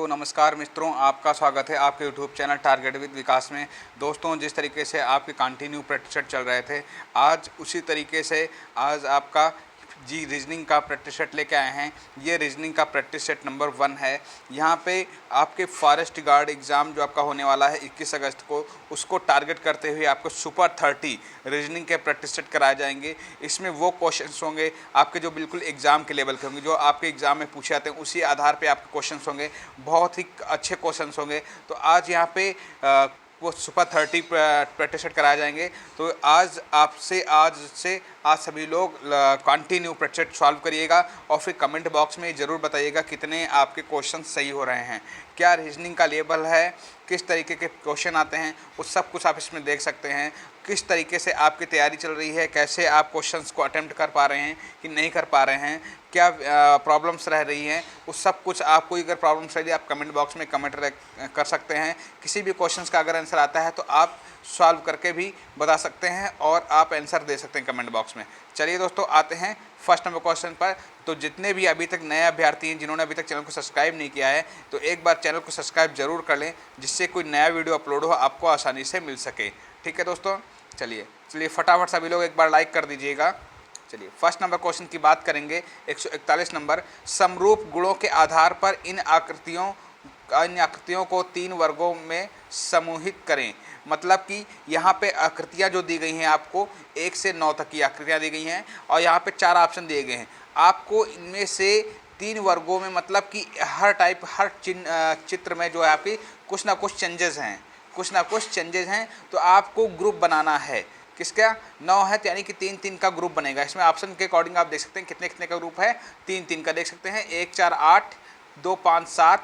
नमस्कार मित्रों, आपका स्वागत है आपके यूट्यूब चैनल टारगेट विद विकास में। दोस्तों, जिस तरीके से आपके कंटिन्यू प्रैक्टिस चल रहे थे, आज उसी तरीके से आज आपका रीजनिंग का प्रैक्टिस सेट लेके आए हैं। ये रीजनिंग का प्रैक्टिस सेट नंबर 1 है। यहाँ पे आपके फॉरेस्ट गार्ड एग्ज़ाम जो आपका होने वाला है 21 अगस्त को, उसको टारगेट करते हुए आपको सुपर 30 रीजनिंग के प्रैक्टिस सेट कराए जाएंगे। इसमें वो क्वेश्चंस होंगे आपके जो बिल्कुल एग्ज़ाम के लेवल के होंगे, जो आपके एग्ज़ाम में पूछे जाते हैं, उसी आधार पर आपके क्वेश्चंस होंगे। बहुत ही अच्छे क्वेश्चंस होंगे। तो आज यहाँ पे वो सुपर 30 प्रैक्टिस सेट कराए जाएंगे। तो आज आज सभी लोग कंटिन्यू प्रैक्टिस सॉल्व करिएगा और फिर कमेंट बॉक्स में ज़रूर बताइएगा कितने आपके क्वेश्चन सही हो रहे हैं, क्या रीजनिंग का लेवल है, किस तरीके के क्वेश्चन आते हैं, वो सब कुछ आप इसमें देख सकते हैं। किस तरीके से आपकी तैयारी चल रही है, कैसे आप क्वेश्चंस को अटेम्प्ट कर पा रहे हैं कि नहीं कर पा रहे हैं, क्या प्रॉब्लम्स रह रही हैं, उस सब कुछ आपको अगर प्रॉब्लम्स रही है आप कमेंट बॉक्स में कमेंट कर सकते हैं। किसी भी क्वेश्चंस का अगर आंसर आता है तो आप सॉल्व करके भी बता सकते हैं और आप आंसर दे सकते हैं कमेंट बॉक्स में। चलिए दोस्तों, आते हैं फर्स्ट नंबर क्वेश्चन पर। तो जितने भी अभी तक नए अभ्यर्थी हैं जिन्होंने अभी तक चैनल को सब्सक्राइब नहीं किया है, तो एक बार चैनल को सब्सक्राइब जरूर कर लें, जिससे कोई नया वीडियो अपलोड हो आपको आसानी से मिल सके। ठीक है दोस्तों, चलिए फटाफट सभी लोग एक बार लाइक कर दीजिएगा। चलिए फर्स्ट नंबर क्वेश्चन की बात करेंगे। 141 नंबर, समरूप गुणों के आधार पर इन आकृतियों को 3 वर्गों में समूहित करें। मतलब कि यहाँ पे आकृतियाँ जो दी गई हैं आपको 1 से 9 तक की आकृतियाँ दी गई हैं और यहाँ पे 4 ऑप्शन दिए गए हैं। आपको इनमें से 3 वर्गों में, मतलब कि हर चित्र में जो है आपकी कुछ ना कुछ चेंजेस हैं, तो आपको ग्रुप बनाना है। किसका 9 है, यानी कि 3-3 का ग्रुप बनेगा। इसमें ऑप्शन के अकॉर्डिंग आप देख सकते हैं कितने कितने का ग्रुप है। 3-3 का देख सकते हैं, 1 4 8 2 5 7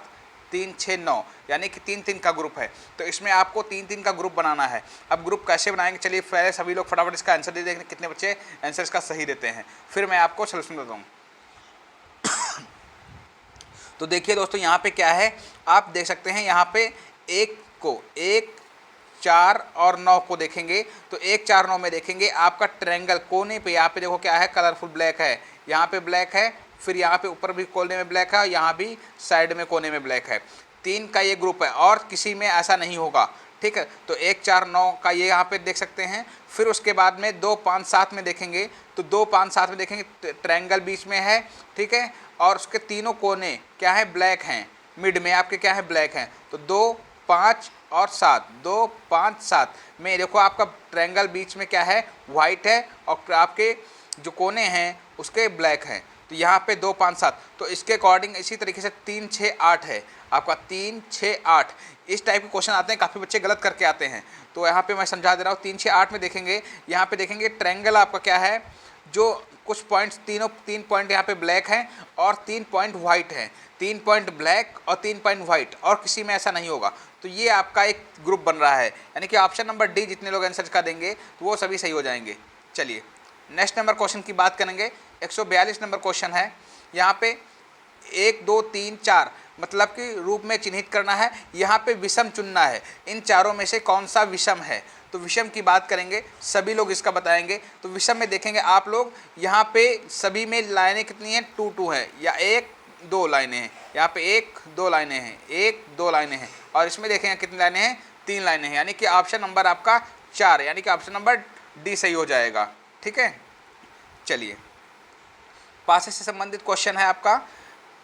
3 6 9, यानी कि 3-3 का ग्रुप है। तो इसमें आपको 3-3 का ग्रुप बनाना है। अब ग्रुप कैसे बनाएंगे, चलिए पहले सभी लोग फटाफट इसका आंसर दे दें कितने बच्चे आंसर इसका सही देते हैं, फिर मैं आपको सॉल्यूशन देता हूँ। तो देखिए दोस्तों, यहाँ पे क्या है आप देख सकते हैं। यहाँ पे 1 4 और 9 को देखेंगे तो 1 4 9 में देखेंगे आपका ट्रायंगल कोने पे, यहाँ पे देखो क्या है, कलरफुल ब्लैक है, यहाँ पे ब्लैक है, फिर यहाँ पे ऊपर भी कोने में ब्लैक है, यहाँ भी साइड में कोने में ब्लैक है। 3 का ये ग्रुप है और किसी में ऐसा नहीं होगा। ठीक है, तो 1 4 9 का ये यहाँ पे देख सकते हैं। फिर उसके बाद में 2 5 7 में देखेंगे तो 2 5 7 में देखेंगे ट्रायंगल बीच में है। ठीक है, और उसके तीनों कोने क्या है, ब्लैक हैं, मिड में आपके क्या है, ब्लैक हैं। तो 2 5 और 7, 2 5 7 में देखो आपका ट्रायंगल बीच में क्या है, वाइट है और आपके जो कोने हैं उसके ब्लैक हैं। तो यहाँ पे 2 5 7, तो इसके अकॉर्डिंग इसी तरीके से 3 6 8 है आपका, 3 6 8 इस टाइप के क्वेश्चन आते हैं। काफ़ी बच्चे गलत करके आते हैं, तो यहाँ पे मैं समझा दे रहा हूँ। 3 6 8 में देखेंगे, यहाँ पे देखेंगे ट्रायंगल आपका क्या है, जो कुछ पॉइंट्स 3 पॉइंट यहाँ पे ब्लैक हैं और 3 पॉइंट वाइट हैं, 3 पॉइंट ब्लैक और 3 पॉइंट वाइट, और किसी में ऐसा नहीं होगा। तो ये आपका एक ग्रुप बन रहा है, यानी कि ऑप्शन नंबर डी जितने लोग आंसर का देंगे तो वो सभी सही हो जाएंगे। चलिए नेक्स्ट नंबर क्वेश्चन की बात करेंगे। 142 नंबर क्वेश्चन है। यहाँ पे 1 2 3 4 मतलब कि रूप में चिन्हित करना है। यहाँ पे विषम चुनना है, इन चारों में से कौन सा विषम है। तो विषम की बात करेंगे, सभी लोग इसका बताएंगे। तो विषम में देखेंगे आप लोग, यहाँ पे सभी में लाइनें कितनी हैं, 2 2 है, या 1 2 लाइनें हैं। यहाँ पे 1 2 लाइनें हैं, 1 2 लाइनें हैं, और इसमें देखेंगे कितनी लाइनें हैं, 3 लाइनें हैं, यानी कि ऑप्शन नंबर आपका 4, यानी कि ऑप्शन नंबर डी सही हो जाएगा। ठीक है, चलिए पासे से संबंधित क्वेश्चन है आपका।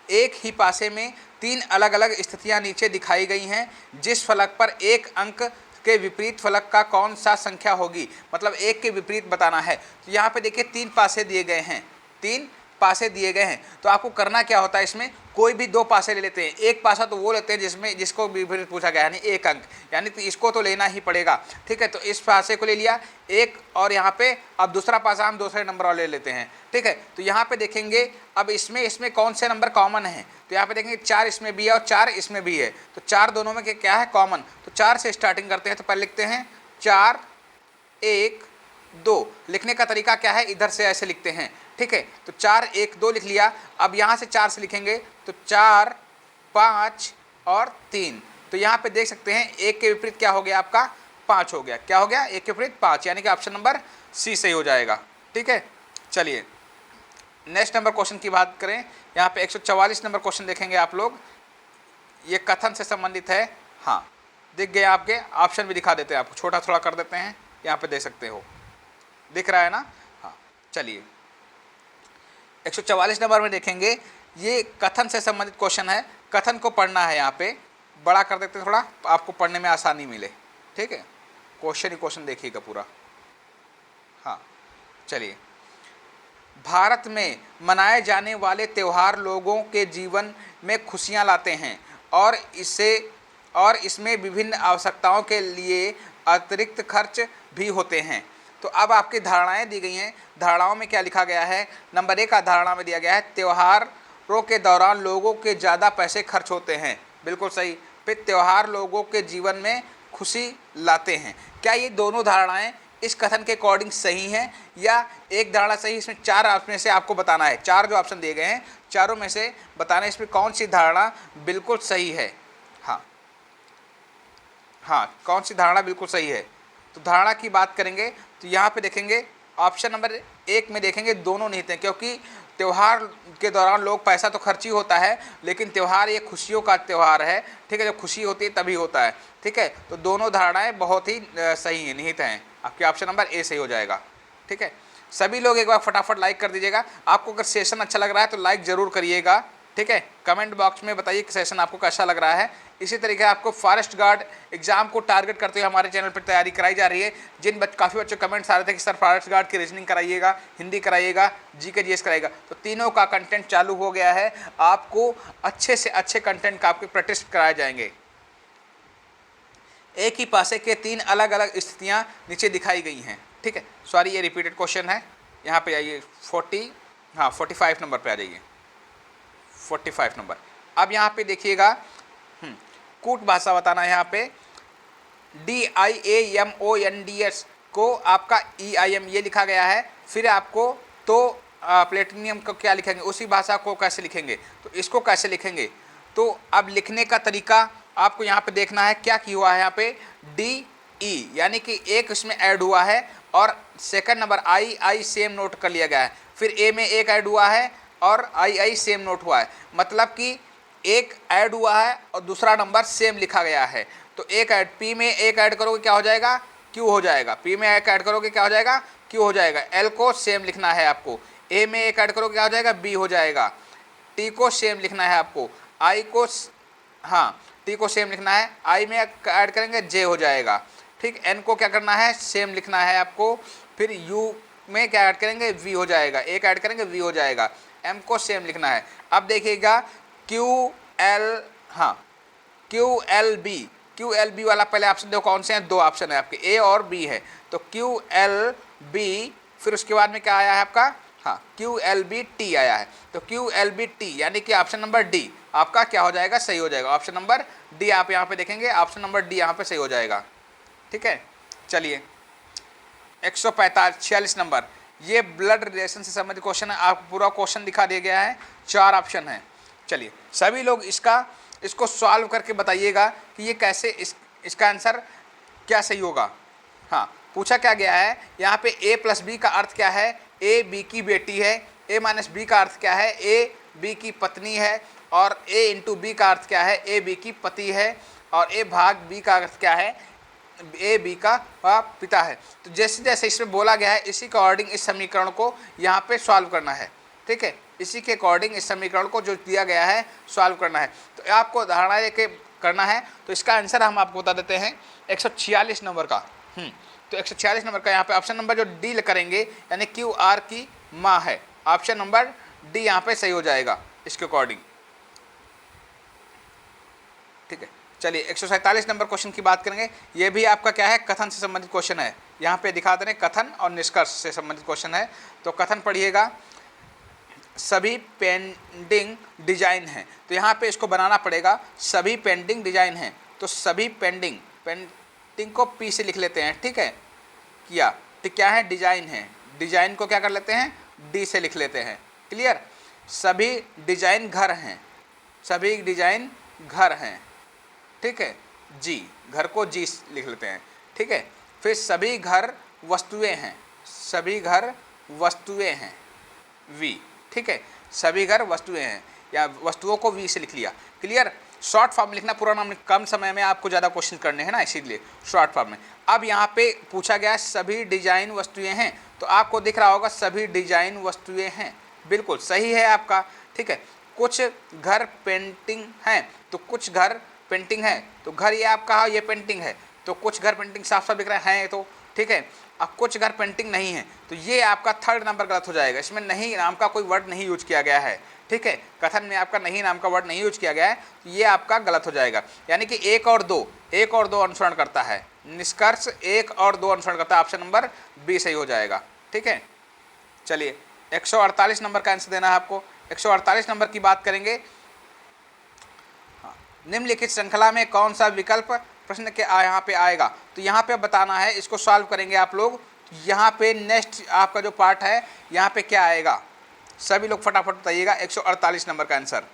एक ही पासे में 3 अलग अलग स्थितियां नीचे दिखाई गई हैं, जिस फलक पर एक अंक के विपरीत फलक का कौन सा संख्या होगी। मतलब एक के विपरीत बताना है। तो यहाँ पे देखिए 3 पासे दिए गए हैं, 3 पासे दिए गए हैं। तो आपको करना क्या होता है, इसमें कोई भी 2 पासे ले लेते हैं। एक पासा तो वो लेते हैं जिसको विपरीत पूछा गया, यानी एक अंक, यानी तो इसको तो लेना ही पड़ेगा। ठीक है, तो इस पासे को ले लिया एक, और यहाँ पे अब दूसरा पासा हम दूसरे नंबर वाले ले लेते हैं। ठीक है, तो यहाँ पे देखेंगे अब इसमें कौन से नंबर कॉमन है। तो यहाँ पे देखेंगे 4 इसमें भी है और 4 इसमें भी है, तो 4 दोनों में क्या है, कॉमन। तो 4 से स्टार्टिंग करते हैं। तो पहले लिखते हैं 4 1 2। लिखने का तरीका क्या है, इधर से ऐसे लिखते हैं। ठीक है, तो 4 1 2 लिख लिया। अब यहाँ से 4 से लिखेंगे तो 4 5 और 3। तो यहाँ पे देख सकते हैं एक के विपरीत क्या हो गया, आपका 5 हो गया। क्या हो गया, एक के विपरीत 5, यानी कि ऑप्शन नंबर सी सही हो जाएगा। ठीक है, चलिए नेक्स्ट नंबर क्वेश्चन की बात करें। यहाँ पे 144 नंबर क्वेश्चन देखेंगे आप लोग। ये कथन से संबंधित है। हाँ, दिख गए आपके, ऑप्शन भी दिखा देते हैं आपको, छोटा थोड़ा कर देते हैं, यहाँ पे दे सकते हो, दिख रहा है ना। हाँ, चलिए 144 नंबर में देखेंगे, ये कथन से संबंधित क्वेश्चन है। कथन को पढ़ना है, यहाँ पे बड़ा कर देते हैं थोड़ा, आपको पढ़ने में आसानी मिले, ठीक है। क्वेश्चन ही क्वेश्चन देखिएगा पूरा। हाँ, चलिए, भारत में मनाए जाने वाले त्यौहार लोगों के जीवन में खुशियाँ लाते हैं और इसमें विभिन्न आवश्यकताओं के लिए अतिरिक्त खर्च भी होते हैं। तो अब आपकी धारणाएं दी गई हैं। धारणाओं में क्या लिखा गया है? नंबर 1 का धारणा में दिया गया है, त्योहारों के दौरान लोगों के ज़्यादा पैसे खर्च होते हैं। बिल्कुल सही। फिर त्यौहार लोगों के जीवन में खुशी लाते हैं। क्या ये दोनों धारणाएं इस कथन के अकॉर्डिंग सही हैं या एक धारणा सही? इसमें 4 ऑप्शन में से आपको बताना है। 4 जो ऑप्शन दिए गए हैं, चारों में से बताना है इसमें कौन सी धारणा बिल्कुल सही है। हाँ, कौन सी धारणा बिल्कुल सही है। तो धारणा की बात करेंगे तो यहाँ पे देखेंगे ऑप्शन नंबर 1 में देखेंगे दोनों निहित हैं, क्योंकि त्यौहार के दौरान लोग पैसा तो खर्च ही होता है, लेकिन त्यौहार ये खुशियों का त्यौहार है, ठीक है। जब खुशी होती है तभी होता है, ठीक है। तो दोनों धारणाएं बहुत ही सही हैं, निहित हैं। आपके ऑप्शन नंबर ए सही हो जाएगा, ठीक है। सभी लोग एक बार फटाफट लाइक कर दीजिएगा। आपको अगर सेशन अच्छा लग रहा है तो लाइक ज़रूर करिएगा, ठीक है। कमेंट बॉक्स में बताइए कि सेशन आपको कैसा लग रहा है। इसी तरीके आपको फॉरेस्ट गार्ड एग्जाम को टारगेट करते हुए हमारे चैनल पर तैयारी कराई जा रही है। काफ़ी बच्चों कमेंट्स आ रहे थे कि सर फॉरेस्ट गार्ड की रीजनिंग कराइएगा, हिंदी कराइएगा, जीके जीएस कराइएगा। तो तीनों का कंटेंट चालू हो गया है। आपको अच्छे से अच्छे कंटेंट का आपके प्रैक्टिस कराए जाएंगे। एक ही पासे के 3 अलग अलग स्थितियाँ नीचे दिखाई गई हैं, ठीक है। सॉरी, ये रिपीटेड क्वेश्चन है। यहाँ पे आइए 45 नंबर पे आ जाइए, 45 नंबर। अब यहाँ पे देखिएगा, कूट भाषा बताना है। यहाँ पे DIAMONDS को आपका EIM ये लिखा गया है। फिर आपको तो प्लेटिनियम को क्या लिखेंगे, उसी भाषा को कैसे लिखेंगे, तो इसको कैसे लिखेंगे। तो अब लिखने का तरीका आपको यहाँ पे देखना है। क्या किया हुआ है यहाँ पे, DE यानी कि एक इसमें ऐड हुआ है और second number I same note कर लिया गया है। फिर A में एक ऐड हुआ है और I सेम नोट हुआ है। मतलब कि एक ऐड हुआ है और दूसरा नंबर सेम लिखा गया है। तो एक ऐड, P में एक ऐड करोगे क्या हो जाएगा, Q हो जाएगा। P में एक ऐड करोगे क्या हो जाएगा, Q हो जाएगा। L को सेम लिखना है आपको। A में एक ऐड करोगे क्या हो जाएगा, B हो जाएगा। T को सेम लिखना है आपको। I को, हाँ, T को सेम लिखना है। I में ऐड करेंगे J हो जाएगा, ठीक। N को क्या करना है, सेम लिखना है आपको। फिर U में क्या ऐड करेंगे, V हो जाएगा। एक ऐड करेंगे V हो जाएगा। M को सेम लिखना है। अब देखिएगा QLB वाला पहले ऑप्शन देखो कौन से हैं, 2 ऑप्शन है आपके, A और B है। तो QLB, फिर उसके बाद में क्या आया है आपका, हाँ, QLBT आया है। तो QLBT यानी कि ऑप्शन नंबर D आपका क्या हो जाएगा, सही हो जाएगा। ऑप्शन नंबर D आप यहाँ पे देखेंगे, ऑप्शन नंबर D यहाँ पे सही हो जाएगा, ठीक है। चलिए 146 नंबर, ये ब्लड रिलेशन से संबंधित क्वेश्चन है। आपको पूरा क्वेश्चन दिखा दिया गया है, 4 ऑप्शन है। चलिए सभी लोग इसको सॉल्व करके बताइएगा कि ये कैसे इसका आंसर क्या सही होगा। हाँ, पूछा क्या गया है यहाँ पे, A + B का अर्थ क्या है, A B की बेटी है। A - B का अर्थ क्या है, A B की पत्नी है। और A × B का अर्थ क्या है, A B की पति है। और A भाग B का अर्थ क्या है, A B का पिता है। तो जैसे जैसे इसमें बोला गया है, इसी के अकॉर्डिंग इस समीकरण को यहाँ पे सॉल्व करना है, ठीक है। इसी के अकॉर्डिंग इस समीकरण को जो दिया गया है सॉल्व करना है। तो आपको धारणा लेके करना है। तो इसका आंसर हम आपको बता देते हैं 146 नंबर का। तो 146 नंबर का यहाँ पे ऑप्शन नंबर जो D करेंगे, यानी QR की माँ है। ऑप्शन नंबर D यहाँ पे सही हो जाएगा इसके अकॉर्डिंग, ठीक है। चलिए 147 नंबर क्वेश्चन की बात करेंगे। ये भी आपका क्या है, कथन से संबंधित क्वेश्चन है। यहाँ पे दिखा दे रहे हैं, कथन और निष्कर्ष से संबंधित क्वेश्चन है। तो कथन पढ़िएगा, सभी पेंडिंग डिजाइन हैं। तो यहाँ पे इसको बनाना पड़ेगा, सभी पेंडिंग डिजाइन हैं। तो सभी पेंडिंग को P से लिख लेते हैं, ठीक है। तो क्या है, डिजाइन है। डिजाइन को क्या कर लेते हैं, D से लिख लेते हैं। क्लियर। सभी डिजाइन घर हैं, सभी डिजाइन घर हैं, ठीक है। G, घर को G लिख लेते हैं, ठीक है। फिर सभी घर वस्तुएं हैं, सभी घर वस्तुएं हैं, V, ठीक है। सभी घर वस्तुएं हैं, या वस्तुओं को V से लिख लिया। क्लियर। शॉर्ट फॉर्म लिखना, पूरा नाम कम समय में आपको ज़्यादा क्वेश्चन करने हैं ना, इसीलिए शॉर्ट फॉर्म में। अब यहाँ पे पूछा गया सभी डिजाइन वस्तुएं हैं, तो आपको दिख रहा होगा सभी डिजाइन वस्तुएं हैं, बिल्कुल सही है आपका। ठीक है, कुछ घर पेंटिंग हैं, तो कुछ घर पेंटिंग है, तो घर ये आपका ये पेंटिंग है, तो कुछ घर पेंटिंग साफ साफ दिख रहा है तो ठीक है। अब कुछ घर पेंटिंग नहीं है, तो ये आपका थर्ड नंबर गलत हो जाएगा, इसमें नहीं नाम का कोई वर्ड नहीं यूज किया गया है। ठीक है, कथन में आपका नहीं नाम का वर्ड नहीं यूज किया गया है, तो ये आपका गलत हो जाएगा। यानी कि एक और दो अनुसरण करता है, निष्कर्ष एक और दो अनुसरण करता है, ऑप्शन नंबर बी सही हो जाएगा। ठीक है, चलिए 148 नंबर का आंसर देना है आपको। 148 नंबर की बात करेंगे, निम्नलिखित श्रृंखला में कौन सा विकल्प प्रश्न के यहाँ पे आएगा, तो यहाँ पे बताना है, इसको सॉल्व करेंगे आप लोग। यहाँ पे नेक्स्ट आपका जो पार्ट है, यहाँ पे क्या आएगा, सभी लोग फटाफट बताइएगा। 148 नंबर का आंसर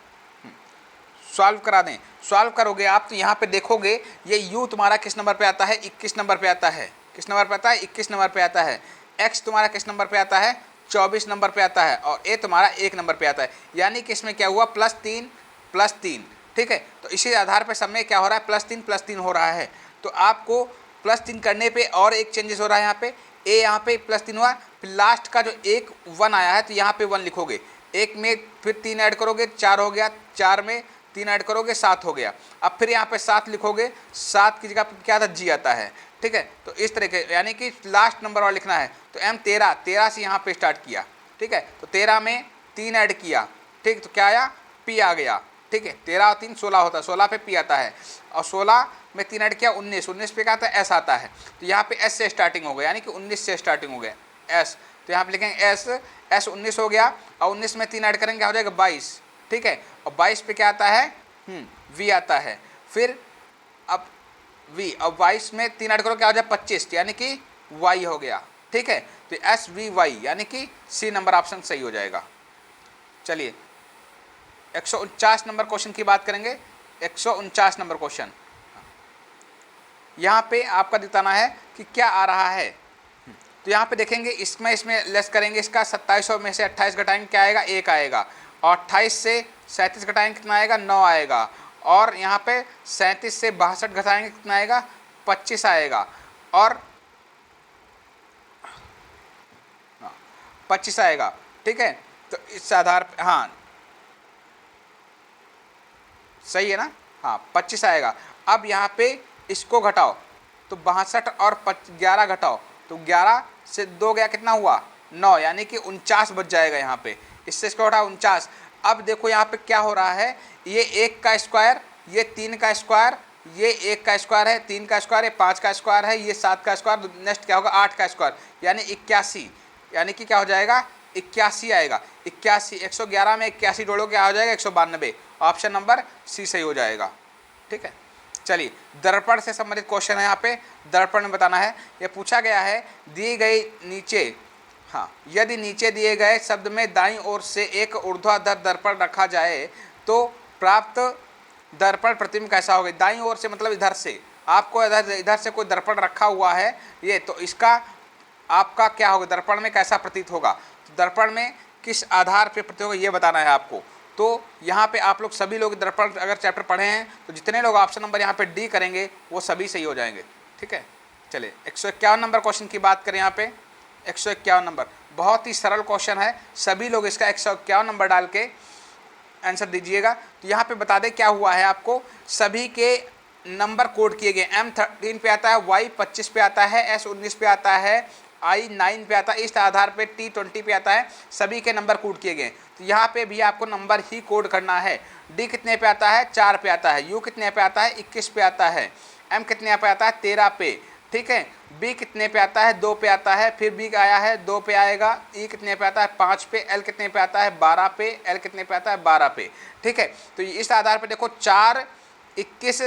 सॉल्व करा दें। सॉल्व करोगे आप तो यहाँ पे देखोगे ये यू तुम्हारा किस नंबर पे आता है, 21 नंबर पे आता है। किस नंबर पे आता है, 21 नंबर पे आता है। एक्स तुम्हारा किस नंबर पे आता है, 24 नंबर पे आता है। और ए तुम्हारा 1 नंबर पे आता है। यानी कि इसमें क्या हुआ, +3 ठीक है। तो इसी आधार पर सब में क्या हो रहा है, +3 हो रहा है। तो आपको +3 करने पे और एक चेंजेस हो रहा है यहाँ पे, ए यहाँ पे +3 हुआ, फिर लास्ट का जो एक 1 आया है तो यहाँ पे 1 लिखोगे, एक में फिर 3 ऐड करोगे 4 हो गया, 4 में 3 ऐड करोगे 7 हो गया। अब फिर यहाँ पे 7 लिखोगे, 7 की जगह पे क्या था, जी आता है। ठीक है, तो इस तरह के यानी कि लास्ट नंबर और लिखना है। तो M 13 से यहाँ पे स्टार्ट किया। ठीक है, तो 13 में 3 ऐड किया, ठीक, तो क्या आया, P आ गया। ठीक है, 13 और 3 16 होता है, 16 पे P आता है, और 16 में 3 ऐड किया 19 पे क्या आता है, S आता है। तो यहाँ पे S से स्टार्टिंग हो गया, यानी कि 19 से स्टार्टिंग हो गया S। तो यहाँ पे लिखेंगे S 19 हो गया, और 19 में 3 ऐड करेंगे क्या हो जाएगा, 22। ठीक है, और 22 पे क्या आता है, V आता है। फिर अब V, अब 22 में 3 ऐड करो क्या हो जाए, 25, यानी कि Y हो गया। ठीक है, तो SVY यानी कि C नंबर ऑप्शन सही हो जाएगा। चलिए 149 नंबर क्वेश्चन की बात करेंगे। 149 नंबर क्वेश्चन, यहाँ पे आपका दिखाना है कि क्या आ रहा है। तो यहाँ पे देखेंगे, इसमें लेस करेंगे, इसका 2700 में से 28 घटाएंगे क्या आएगा, 1 आएगा। और 28 से 37 घटाएंगे कितना आएगा, 9 आएगा। और यहाँ पे 37 से 62 घटाएंगे कितना आएगा, 25 आएगा। और 25 आएगा। ठीक है, तो इस आधार पर हाँ सही है ना, हाँ 25 आएगा। अब यहाँ पे इसको घटाओ, तो 62 और 11 घटाओ, तो 11 से 2 गया कितना हुआ, 9, यानी कि 49 बच जाएगा यहाँ पे। इससे इसको घटाओ 49। अब देखो यहाँ पे क्या हो रहा है, ये 1 का स्क्वायर, ये 3 का स्क्वायर, ये 1 का स्क्वायर है, 3 का स्क्वायर है, 5 का स्क्वायर है, ये 7 का स्क्वायर, नेक्स्ट क्या होगा 8 का स्क्वायर, यानी 81, यानी कि क्या हो जाएगा 81 आएगा। 81, 111 में 81 जोड़ो क्या हो जाएगा, 192। ऑप्शन नंबर सी सही हो जाएगा। ठीक है, चलिए दर्पण से संबंधित क्वेश्चन है। यहाँ पे दर्पण में बताना है, ये पूछा गया है, दी गई नीचे, हाँ, यदि नीचे दिए गए शब्द में दाईं ओर से एक ऊर्ध्वाधर दर्पण रखा जाए तो प्राप्त दर्पण प्रतिबिंब कैसा होगा। दाईं ओर से मतलब इधर से, आपको इधर से कोई दर्पण रखा हुआ है ये, तो इसका आपका क्या होगा, दर्पण में कैसा प्रतीत होगा, तो दर्पण में किस आधार पर प्रतीत होगा ये बताना है आपको। तो यहाँ पे आप लोग सभी लोग दर्पण अगर चैप्टर पढ़े हैं तो जितने लोग ऑप्शन नंबर यहाँ पे डी करेंगे वो सभी सही हो जाएंगे। ठीक है, चलिए 151 नंबर क्वेश्चन की बात करें। यहाँ पे 151 नंबर बहुत ही सरल क्वेश्चन है, सभी लोग इसका 151 नंबर डाल के आंसर दीजिएगा। तो यहाँ पे बता दें क्या हुआ है, आपको सभी के नंबर कोड किए गए। M 13 पे आता है, Y 25 पे आता है, S 19 पे आता है, I 9 पे आता है, इस आधार पे T 20 पे आता है, सभी के नंबर कोड किए गए। तो यहाँ पे भी आपको नंबर ही कोड करना है। D कितने पे आता है, 4 पे आता है, U कितने पे आता है, 21 पे आता है, M कितने पे आता है, 13 पे। ठीक है, B कितने पे आता है, 2 पे आता है, फिर B आया है 2 पे आएगा, E कितने पे आता है, 5 पे, L कितने पे आता है, 12 पे, L कितने पे आता है, 12 पे। ठीक है, तो इस आधार पे देखो 4 21,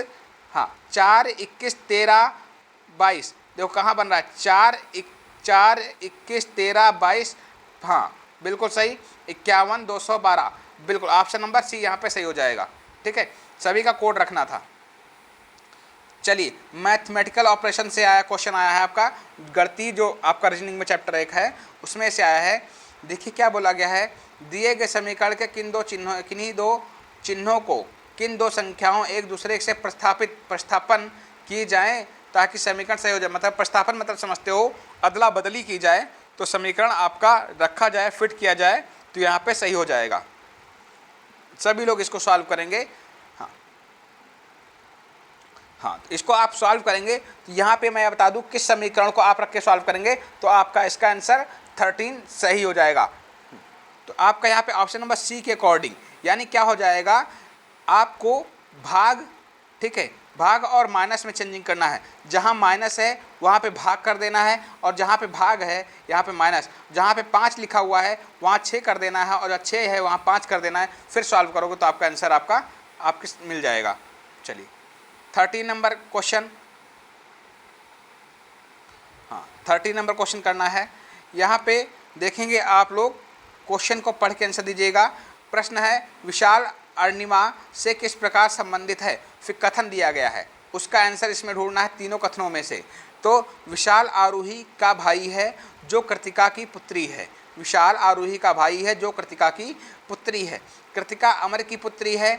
हाँ 4 21 13 22, देखो कहाँ बन रहा है, 4 21 13 22, हाँ बिल्कुल सही, 51 212, बिल्कुल ऑप्शन नंबर सी यहाँ पे सही हो जाएगा। ठीक है, सभी का कोड रखना था। चलिए मैथमेटिकल ऑपरेशन से आया क्वेश्चन आया है आपका, गणितीय जो आपका रीजनिंग में चैप्टर 1 है उसमें से आया है। देखिए क्या बोला गया है, दिए गए समीकरण के किन्हीं दो चिन्हों को किन दो संख्याओं एक दूसरे से प्रतिस्थापन की जाए ताकि समीकरण सही हो जाए। मतलब प्रतिस्थापन मतलब समझते हो, अदला बदली की जाए तो समीकरण आपका रखा जाए, फिट किया जाए तो यहाँ पे सही हो जाएगा। सभी लोग इसको सॉल्व करेंगे। हाँ हाँ, तो इसको आप सॉल्व करेंगे तो यहाँ पे मैं बता दूँ किस समीकरण को आप रख के सॉल्व करेंगे तो आपका इसका आंसर 13 सही हो जाएगा। तो आपका यहाँ पे ऑप्शन नंबर सी के अकॉर्डिंग यानी क्या हो जाएगा, आपको भाग, ठीक है, भाग और माइनस में चेंजिंग करना है। जहाँ माइनस है वहाँ पे भाग कर देना है और जहाँ पे भाग है यहाँ पे माइनस। जहाँ पे 5 लिखा हुआ है वहाँ 6 कर देना है और जहाँ 6 है वहाँ 5 कर देना है। फिर सॉल्व करोगे तो आपका आंसर आपके मिल जाएगा। चलिए 13 नंबर क्वेश्चन, हाँ 13 नंबर क्वेश्चन करना है। यहाँ पे देखेंगे आप लोग, क्वेश्चन को पढ़ के आंसर दीजिएगा। प्रश्न है विशाल अरुणिमा से किस प्रकार संबंधित है, फिर कथन दिया गया है, उसका आंसर इसमें ढूंढना है तीनों कथनों में से। तो विशाल आरोही का भाई है जो कृतिका की पुत्री है। विशाल आरोही का भाई है जो कृतिका की पुत्री है। कृतिका अमर की पुत्री है,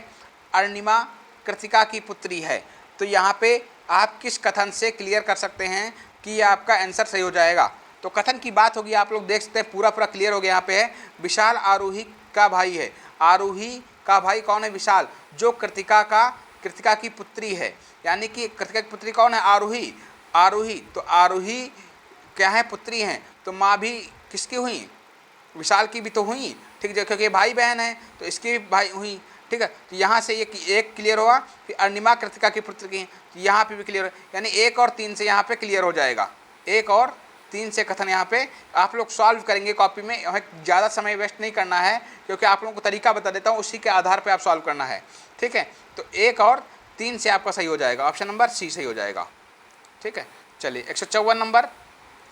अरुणिमा कृतिका की पुत्री है। तो यहाँ पे आप किस कथन से क्लियर कर सकते हैं कि ये आपका आंसर सही हो जाएगा। तो कथन की बात होगी, आप लोग देख सकते हैं पूरा क्लियर हो गया। यहाँ पे है विशाल आरोही का भाई है। आरोही का भाई कौन है? विशाल, जो कृतिका की पुत्री है। यानी कि कृतिका की पुत्री कौन है? आरोही। आरोही, तो आरोही क्या है? पुत्री हैं। तो माँ भी किसकी हुई? विशाल की भी तो हुई, ठीक है, क्योंकि भाई बहन है तो इसकी भी भाई हुई, ठीक है। तो यहाँ से ये एक क्लियर हुआ कि अरुणिमा कृतिका की पुत्र की, तो यहाँ पे भी क्लियर हो, यानी 1 और 3 से यहाँ पे क्लियर हो जाएगा। 1 और 3 से कथन यहाँ पे आप लोग सॉल्व करेंगे कॉपी में। हमें ज़्यादा समय वेस्ट नहीं करना है क्योंकि आप लोगों को तरीका बता देता हूँ, उसी के आधार पर आप सॉल्व करना है, ठीक है। तो 1 और 3 से आपका सही हो जाएगा, ऑप्शन नंबर सी सही हो जाएगा, ठीक है। चलिए 154 नंबर,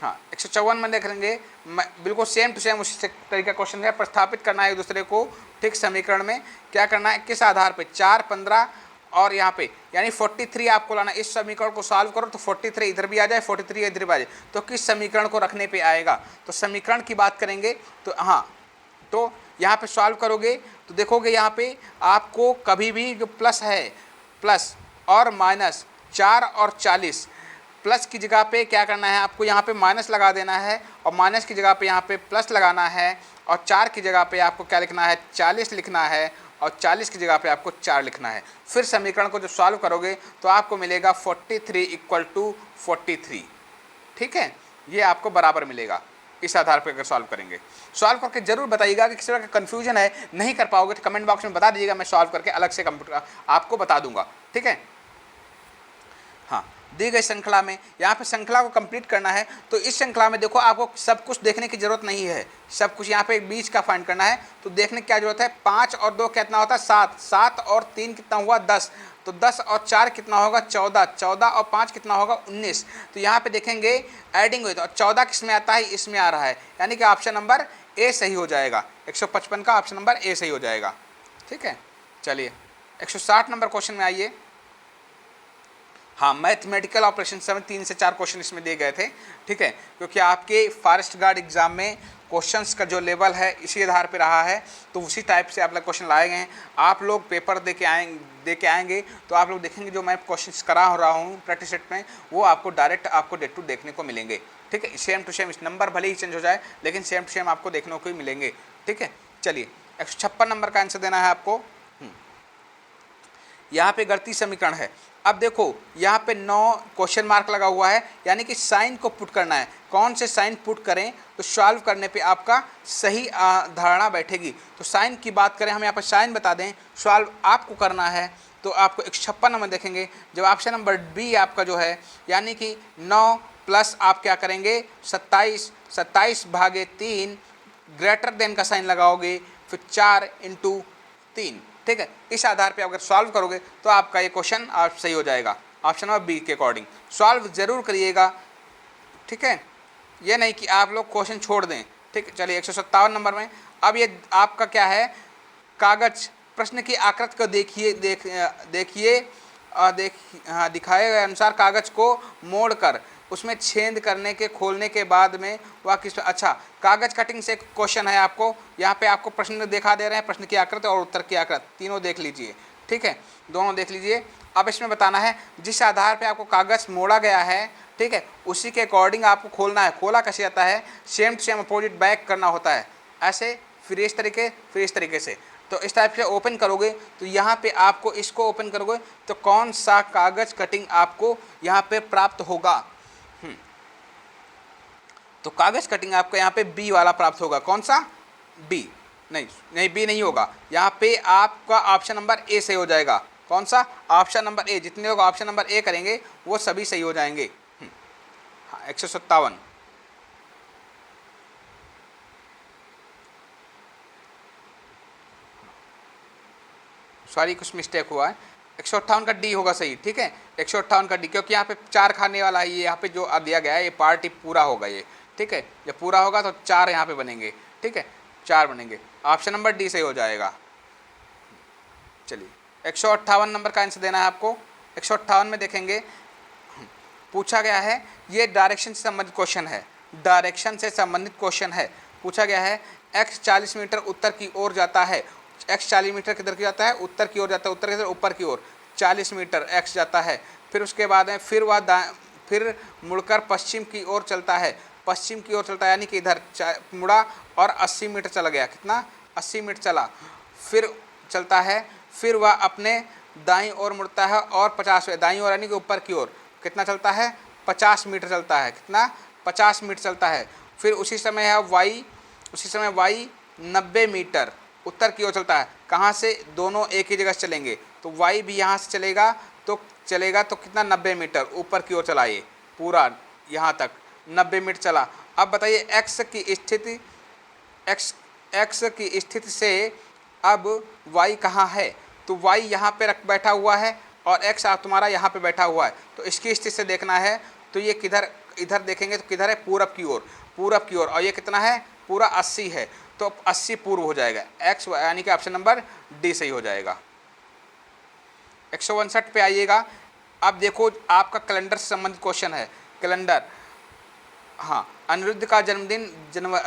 हाँ 154 में देख लेंगे, बिल्कुल सेम टू सेम उसी तरीका क्वेश्चन है। प्रस्थापित करना है एक दूसरे को, ठीक, समीकरण में क्या करना है, किस आधार पे? 4, 15 और यहाँ पे यानी 43 आपको लाना। इस समीकरण को सॉल्व करो तो 43 इधर भी आ जाए, 43 इधर भी आ जाए, तो किस समीकरण को रखने पे आएगा? तो समीकरण की बात करेंगे तो हाँ, तो यहाँ पे सॉल्व करोगे तो देखोगे यहाँ पे आपको कभी भी जो प्लस है, प्लस और माइनस, 4 और 40, प्लस की जगह पे क्या करना है आपको? यहाँ पे माइनस लगा देना है और माइनस की जगह पे यहाँ पे प्लस लगाना है और 4 की जगह पे आपको क्या लिखना है? 40 लिखना है और 40 की जगह पे आपको 4 लिखना है। फिर समीकरण को जो सॉल्व करोगे तो आपको मिलेगा 43 = 43, ठीक है। ये आपको बराबर मिलेगा इस आधार पर अगर सॉल्व करेंगे। सॉल्व करके जरूर बताइएगा कि किसी तरह का कन्फ्यूजन है, नहीं कर पाओगे तो कमेंट बॉक्स में बता दीजिएगा, मैं सॉल्व करके अलग से कंप्यूटर आपको बता दूंगा, ठीक है। हाँ, दी गई श्रृंखला में यहाँ पे श्रृंखला को कंप्लीट करना है। तो इस श्रृंखला में देखो आपको सब कुछ देखने की जरूरत नहीं है, सब कुछ यहाँ पे बीच का फाइंड करना है। तो देखने की क्या जरूरत है? 5 और 2 कितना होता है? 7, 7 और 3 कितना हुआ? 10, तो 10 और 4 कितना होगा? 14, 14 और 5 कितना होगा? 19। तो यहाँ पे देखेंगे एडिंग हुई तो 14 किस में आता है? इसमें आ रहा है, यानी कि ऑप्शन नंबर ए सही हो जाएगा। 155 का ऑप्शन नंबर ए सही हो जाएगा, ठीक है। चलिए 160 नंबर क्वेश्चन में आइए। हाँ, मैथमेटिकल ऑपरेशन में 3 से 4 क्वेश्चन इसमें दिए गए थे, ठीक है, क्योंकि आपके फॉरेस्ट गार्ड एग्जाम में क्वेश्चंस का जो लेवल है इसी आधार पे रहा है, तो उसी टाइप से आप लोग क्वेश्चन लाए गए हैं। आप लोग पेपर दे के आएंगे तो आप लोग देखेंगे जो मैं क्वेश्चंस करा रहा हूँ प्रैक्टिस सेट में, वो आपको डायरेक्ट आपको डे टू देखने को मिलेंगे, ठीक है। सेम टू सेम, इस नंबर भले ही चेंज हो जाए लेकिन सेम टू सेम आपको देखने को ही मिलेंगे, ठीक है। चलिए 156 नंबर का आंसर देना है आपको। यहाँ पे गणितीय समीकरण है। अब देखो यहाँ पे 9 क्वेश्चन मार्क लगा हुआ है, यानी कि साइन को पुट करना है। कौन से साइन पुट करें तो सॉल्व करने पे आपका सही धारणा बैठेगी। तो साइन की बात करें, हम यहाँ पर साइन बता दें, सॉल्व आपको करना है तो आपको 156 नंबर देखेंगे। जब ऑप्शन नंबर बी आपका जो है, यानी कि 9 प्लस आप क्या करेंगे? 27, 27/3 ग्रेटर देन का साइन लगाओगे, फिर 4 × 3, ठीक है। इस आधार पे अगर सॉल्व करोगे तो आपका ये क्वेश्चन आप सही हो जाएगा। ऑप्शन नंबर बी के अकॉर्डिंग सॉल्व जरूर करिएगा, ठीक है, ये नहीं कि आप लोग क्वेश्चन छोड़ दें, ठीक है। चलिए 157 नंबर में, अब ये आपका क्या है? कागज, प्रश्न की आकृति को देखिए दिखाए गए अनुसार कागज को मोड़कर उसमें छेद करने के खोलने के बाद में वह किस, अच्छा, कागज कटिंग से क्वेश्चन है आपको। यहाँ पे आपको प्रश्न दिखा दे रहे हैं, प्रश्न की आकृति और उत्तर की आकृति तीनों देख लीजिए, ठीक है, दोनों देख लीजिए। अब इसमें बताना है जिस आधार पे आपको कागज़ मोड़ा गया है, ठीक है, उसी के अकॉर्डिंग आपको खोलना है। खोला कैसे जाता है, same to same opposite back करना होता है, ऐसे फिर इस तरीके से। तो इस टाइप से ओपन करोगे तो यहाँ पे आपको इसको ओपन करोगे तो कौन सा कागज़ कटिंग आपको यहाँ पे प्राप्त होगा। तो कागज़ कटिंग आपको यहाँ पे बी वाला प्राप्त होगा। कौन सा, बी नहीं बी नहीं होगा, यहाँ पे आपका ऑप्शन नंबर ए सही हो जाएगा। कौन सा, ऑप्शन नंबर ए। जितने लोग ऑप्शन नंबर ए करेंगे वो सभी सही हो जाएंगे। हाँ, 157। सॉरी कुछ मिस्टेक हुआ है, 158 का डी होगा सही, ठीक है, 158 का डी, क्योंकि यहाँ पे 4 खाने वाला है। ये यहाँ पे जो दिया गया है ये पार्टी पूरा होगा ये, ठीक है, जब पूरा होगा तो 4 यहाँ पे बनेंगे, ठीक है, 4 बनेंगे। ऑप्शन नंबर डी सही हो जाएगा। चलिए 158 नंबर का आंसर देना है आपको। 158 में देखेंगे पूछा गया है, ये डायरेक्शन से संबंधित क्वेश्चन है, डायरेक्शन से संबंधित क्वेश्चन है। पूछा गया है x 40 मीटर उत्तर की ओर जाता है, x 40 मीटर किधर की जाता है, उत्तर की ओर जाता है, उत्तर की तरफ ऊपर की ओर 40 मीटर x जाता है। फिर उसके बाद में फिर मुड़कर पश्चिम की ओर चलता है, पश्चिम की ओर चलता है, यानी कि इधर मुड़ा और 80 मीटर चला गया। कितना, 80 मीटर चला। फिर चलता है, फिर वह अपने दाईं ओर मुड़ता है और 50, दाईं ओर यानी कि ऊपर की ओर कितना चलता है, 50 मीटर चलता है। कितना, 50 मीटर चलता है। फिर उसी समय है y 90 मीटर उत्तर की ओर चलता है। कहाँ से, दोनों एक ही जगह से चलेंगे, तो y भी यहाँ से चलेगा तो कितना, 90 मीटर ऊपर की ओर चला, ये पूरा यहाँ तक 90 मीटर चला। अब बताइए x की स्थिति से अब y कहाँ है, तो y यहाँ पे बैठा हुआ है और x तुम्हारा यहाँ पे बैठा हुआ है। तो इसकी स्थिति से देखना है तो ये इधर देखेंगे तो किधर है, पूरब की ओर, और ये कितना है, पूरा 80 है, तो 80 पूर्व हो जाएगा। x यानी कि ऑप्शन नंबर डी सही हो जाएगा। 159 पे आइएगा। अब देखो आपका कैलेंडर से संबंधित क्वेश्चन है, कैलेंडर। हाँ, अनिरुद्ध का जन्मदिन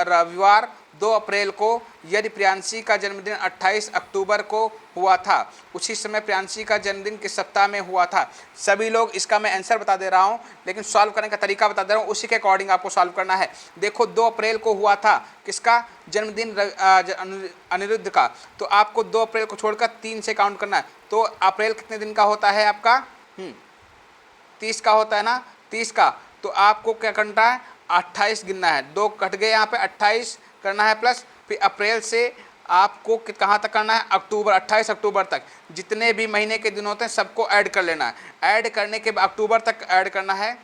रविवार 2 अप्रैल को, यदि प्रियांशी का जन्मदिन 28 अक्टूबर को हुआ था, उसी समय प्रियांशी का जन्मदिन किस सप्ताह में हुआ था। सभी लोग, इसका मैं आंसर बता दे रहा हूँ लेकिन सॉल्व करने का तरीका बता दे रहा हूँ, उसी के अकॉर्डिंग आपको सॉल्व करना है। देखो 2 अप्रैल को हुआ था किसका जन्मदिन, अनिरुद्ध का, तो आपको 2 अप्रैल को छोड़कर 3 से काउंट करना है। तो अप्रैल कितने दिन का होता है आपका, 30 का होता है ना, 30 का। तो आपको क्या करना है, 28 गिनना है, 2 कट गए यहाँ पे, 28 करना है प्लस, फिर अप्रैल से आपको कहाँ तक करना है, अक्टूबर, 28 अक्टूबर तक। जितने भी महीने के दिन होते हैं सबको ऐड कर लेना है, ऐड करने के बाद अक्टूबर तक ऐड करना है,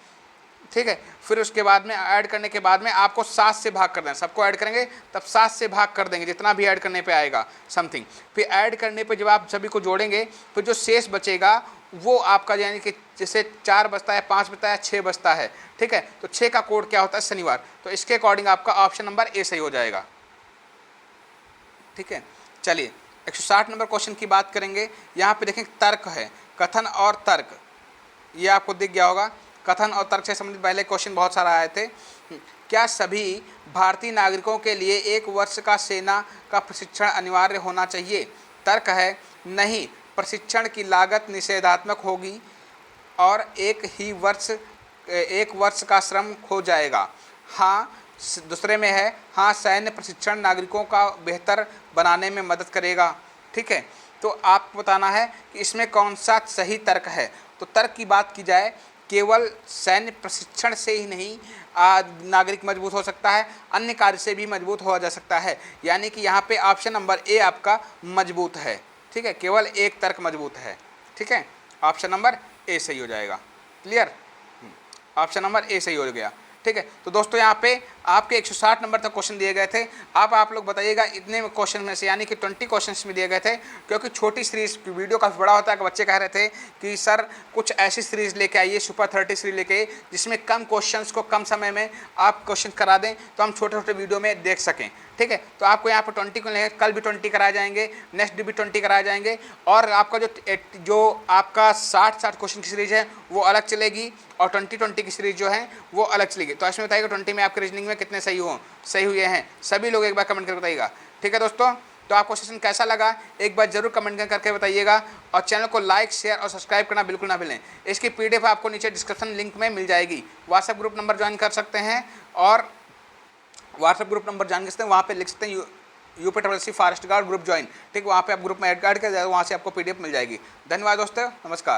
ठीक है। फिर उसके बाद में ऐड करने के बाद में आपको 7 से भाग कर देना, सबको ऐड करेंगे तब 7 से भाग कर देंगे, जितना भी ऐड करने पे आएगा समथिंग। फिर ऐड करने पे जब आप सभी को जोड़ेंगे फिर जो शेष बचेगा वो आपका, यानी कि जैसे 4 बचता है, 5 बचता है, 6 बचता है, ठीक है। तो 6 का कोड क्या होता है, शनिवार। तो इसके अकॉर्डिंग आपका ऑप्शन नंबर ए सही हो जाएगा, ठीक है। चलिए 160 नंबर क्वेश्चन की बात करेंगे। यहाँ पे देखें तर्क है, कथन और तर्क, ये आपको दिख गया होगा। कथन और तर्क से संबंधित पहले क्वेश्चन बहुत सारा आए थे। क्या सभी भारतीय नागरिकों के लिए 1 वर्ष का सेना का प्रशिक्षण अनिवार्य होना चाहिए। तर्क है नहीं, प्रशिक्षण की लागत निषेधात्मक होगी और एक वर्ष का श्रम खो जाएगा। हाँ, दूसरे में है हाँ, सैन्य प्रशिक्षण नागरिकों का बेहतर बनाने में मदद करेगा, ठीक है। तो आपको बताना है कि इसमें कौन सा सही तर्क है। तो तर्क की बात की जाए, केवल सैन्य प्रशिक्षण से ही नहीं नागरिक मजबूत हो सकता है, अन्य कार्य से भी मजबूत हो जा सकता है। यानी कि यहाँ पे ऑप्शन नंबर ए आपका मजबूत है, ठीक है, केवल एक तर्क मजबूत है, ठीक है। ऑप्शन नंबर ए सही हो जाएगा। क्लियर, ऑप्शन नंबर ए सही हो गया, ठीक है। तो दोस्तों यहाँ पे आपके 160 नंबर तक क्वेश्चन दिए गए थे। अब आप लोग बताइएगा इतने क्वेश्चन में से, यानी कि 20 क्वेश्चंस में दिए गए थे, क्योंकि छोटी सीरीज वीडियो काफ़ी बड़ा होता है। कि बच्चे कह रहे थे कि सर कुछ ऐसी सीरीज़ लेके आइए, सुपर 30 सीरीज लेके आइए जिसमें कम क्वेश्चंस को कम समय में आप क्वेश्चन करा दें तो हम छोटे छोटे वीडियो में देख सकें, ठीक है। तो आपको यहाँ पर 20 को लेंगे, कल भी 20 कराए जाएंगे, नेक्स्ट डे भी 20 कराए जाएंगे, और आपका जो आपका 60 क्वेश्चन की सीरीज़ है वो अलग चलेगी और 20 की सीरीज जो है वो अलग चलेगी। तो इसमें बताइएगा 20 में आपके रीजनिंग में कितने सही हुए हैं। सभी लोग एक बार कमेंट करके बताइएगा, ठीक है दोस्तों। तो आपको सेशन कैसा लगा एक बार जरूर कमेंट करके बताइएगा, और चैनल को लाइक शेयर और सब्सक्राइब करना बिल्कुल ना भूलें। इसकी PDF आपको नीचे डिस्क्रिप्शन लिंक में मिल जाएगी। व्हाट्सएप ग्रुप नंबर ज्वाइन कर सकते हैं, और व्हाट्सएप ग्रुप नंबर जान सकते हैं, वहाँ पे लिख सकते हैं UPSSC forest guard group join, ठीक, वहाँ पे आप ग्रुप में ऐड कर वहाँ से आपको PDF मिल जाएगी। धन्यवाद दोस्तों, नमस्कार।